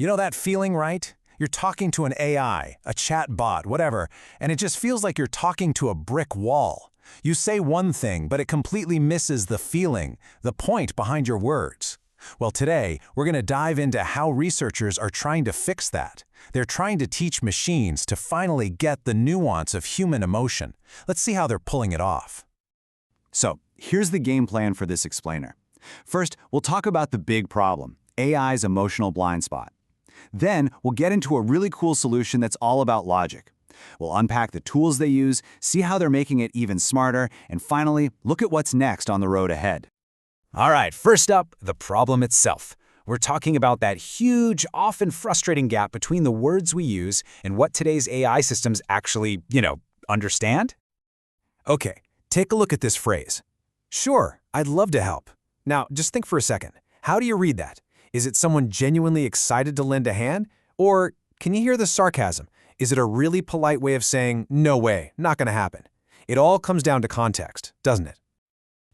You know that feeling, right? You're talking to an AI, a chat bot, whatever, and it just feels like you're talking to a brick wall. You say one thing, but it completely misses the feeling, the point behind your words. Well, today, we're going to dive into how researchers are trying to fix that. They're trying to teach machines to finally get the nuance of human emotion. Let's see how they're pulling it off. So, here's the game plan for this explainer. First, we'll talk about the big problem, AI's emotional blind spot. Then, we'll get into a really cool solution that's all about logic. We'll unpack the tools they use, see how they're making it even smarter, and finally, look at what's next on the road ahead. All right, first up, the problem itself. We're talking about that huge, often frustrating gap between the words we use and what today's AI systems actually, understand. Okay, take a look at this phrase. Sure, I'd love to help. Now, just think for a second. How do you read that? Is it someone genuinely excited to lend a hand? Or can you hear the sarcasm? Is it a really polite way of saying, no way, not going to happen? It all comes down to context, doesn't it?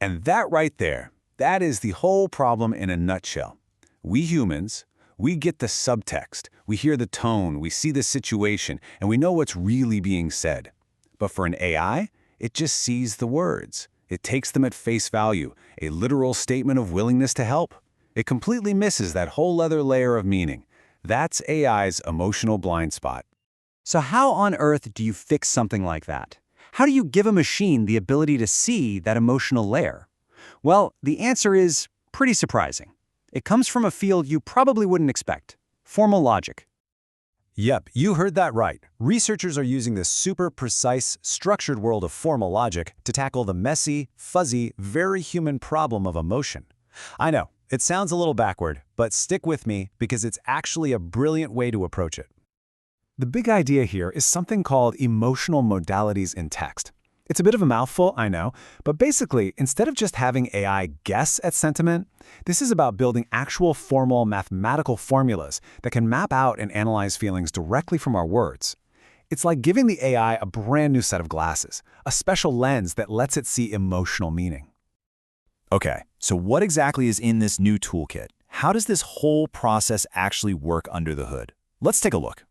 And that right there, that is the whole problem in a nutshell. We humans, we get the subtext, we hear the tone, we see the situation, and we know what's really being said. But for an AI, it just sees the words. It takes them at face value, a literal statement of willingness to help. It completely misses that whole other layer of meaning. That's AI's emotional blind spot. So how on earth do you fix something like that? How do you give a machine the ability to see that emotional layer? Well, the answer is pretty surprising. It comes from a field you probably wouldn't expect, formal logic. Yep, you heard that right. Researchers are using this super precise, structured world of formal logic to tackle the messy, fuzzy, very human problem of emotion. I know, it sounds a little backward, but stick with me because it's actually a brilliant way to approach it. The big idea here is something called emotional modalities in text. It's a bit of a mouthful, I know, but basically, instead of just having AI guess at sentiment, this is about building actual formal mathematical formulas that can map out and analyze feelings directly from our words. It's like giving the AI a brand new set of glasses, a special lens that lets it see emotional meaning. Okay, so what exactly is in this new toolkit? How does this whole process actually work under the hood? Let's take a look.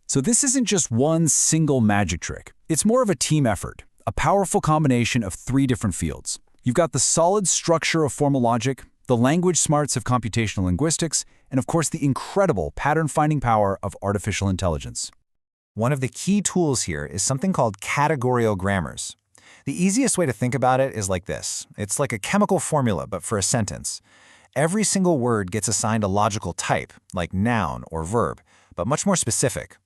So this isn't just one single magic trick. It's more of a team effort, a powerful combination of 3 different fields. You've got the solid structure of formal logic, the language smarts of computational linguistics, and of course the incredible pattern-finding power of artificial intelligence. One of the key tools here is something called categorial grammars. The easiest way to think about it is like this. It's like a chemical formula, but for a sentence. Every single word gets assigned a logical type, like noun or verb, but much more specific.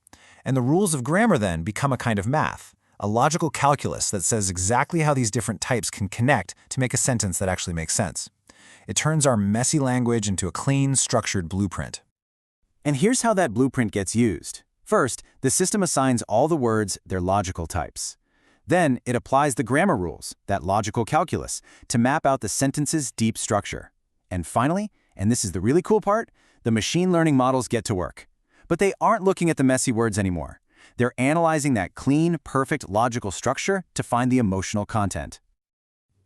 And the rules of grammar then become a kind of math, a logical calculus that says exactly how these different types can connect to make a sentence that actually makes sense. It turns our messy language into a clean, structured blueprint. And here's how that blueprint gets used. First, the system assigns all the words their logical types. Then, it applies the grammar rules, that logical calculus, to map out the sentence's deep structure. And finally, and this is the really cool part, the machine learning models get to work. But they aren't looking at the messy words anymore. They're analyzing that clean, perfect logical structure to find the emotional content.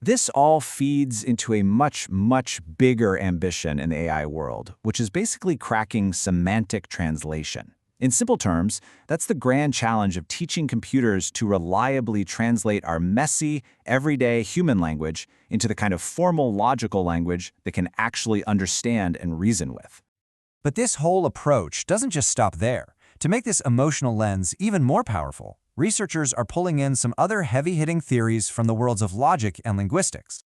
This all feeds into a much, much bigger ambition in the AI world, which is basically cracking semantic translation. In simple terms, that's the grand challenge of teaching computers to reliably translate our messy, everyday human language into the kind of formal logical language that can actually understand and reason with. But this whole approach doesn't just stop there. To make this emotional lens even more powerful, researchers are pulling in some other heavy-hitting theories from the worlds of logic and linguistics.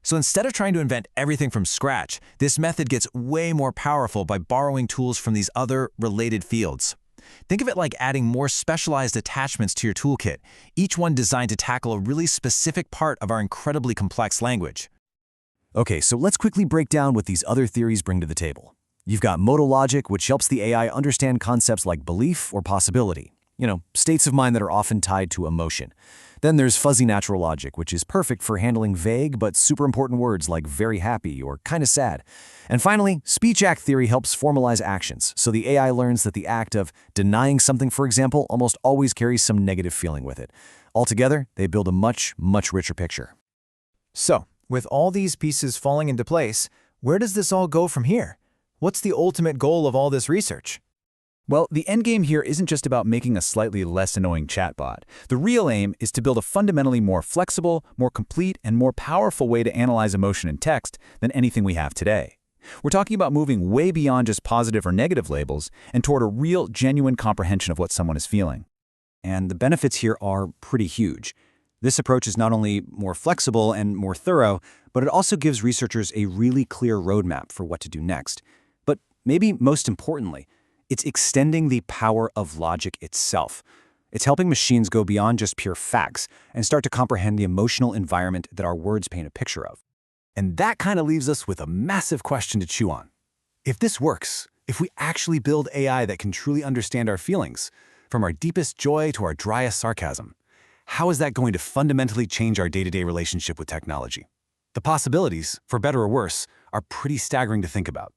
So instead of trying to invent everything from scratch, this method gets way more powerful by borrowing tools from these other related fields. Think of it like adding more specialized attachments to your toolkit, each one designed to tackle a really specific part of our incredibly complex language. Okay, so let's quickly break down what these other theories bring to the table. You've got modal logic, which helps the AI understand concepts like belief or possibility, states of mind that are often tied to emotion. Then there's fuzzy natural logic, which is perfect for handling vague but super important words like very happy or kind of sad. And finally, speech act theory helps formalize actions, so the AI learns that the act of denying something, for example, almost always carries some negative feeling with it. Altogether, they build a much, much richer picture. So, with all these pieces falling into place, where does this all go from here? What's the ultimate goal of all this research? Well, the endgame here isn't just about making a slightly less annoying chatbot. The real aim is to build a fundamentally more flexible, more complete, and more powerful way to analyze emotion in text than anything we have today. We're talking about moving way beyond just positive or negative labels and toward a real, genuine comprehension of what someone is feeling. And the benefits here are pretty huge. This approach is not only more flexible and more thorough, but it also gives researchers a really clear roadmap for what to do next. But maybe most importantly, it's extending the power of logic itself. It's helping machines go beyond just pure facts and start to comprehend the emotional environment that our words paint a picture of. And that kind of leaves us with a massive question to chew on. If this works, if we actually build AI that can truly understand our feelings, from our deepest joy to our driest sarcasm, how is that going to fundamentally change our day-to-day relationship with technology? The possibilities, for better or worse, are pretty staggering to think about.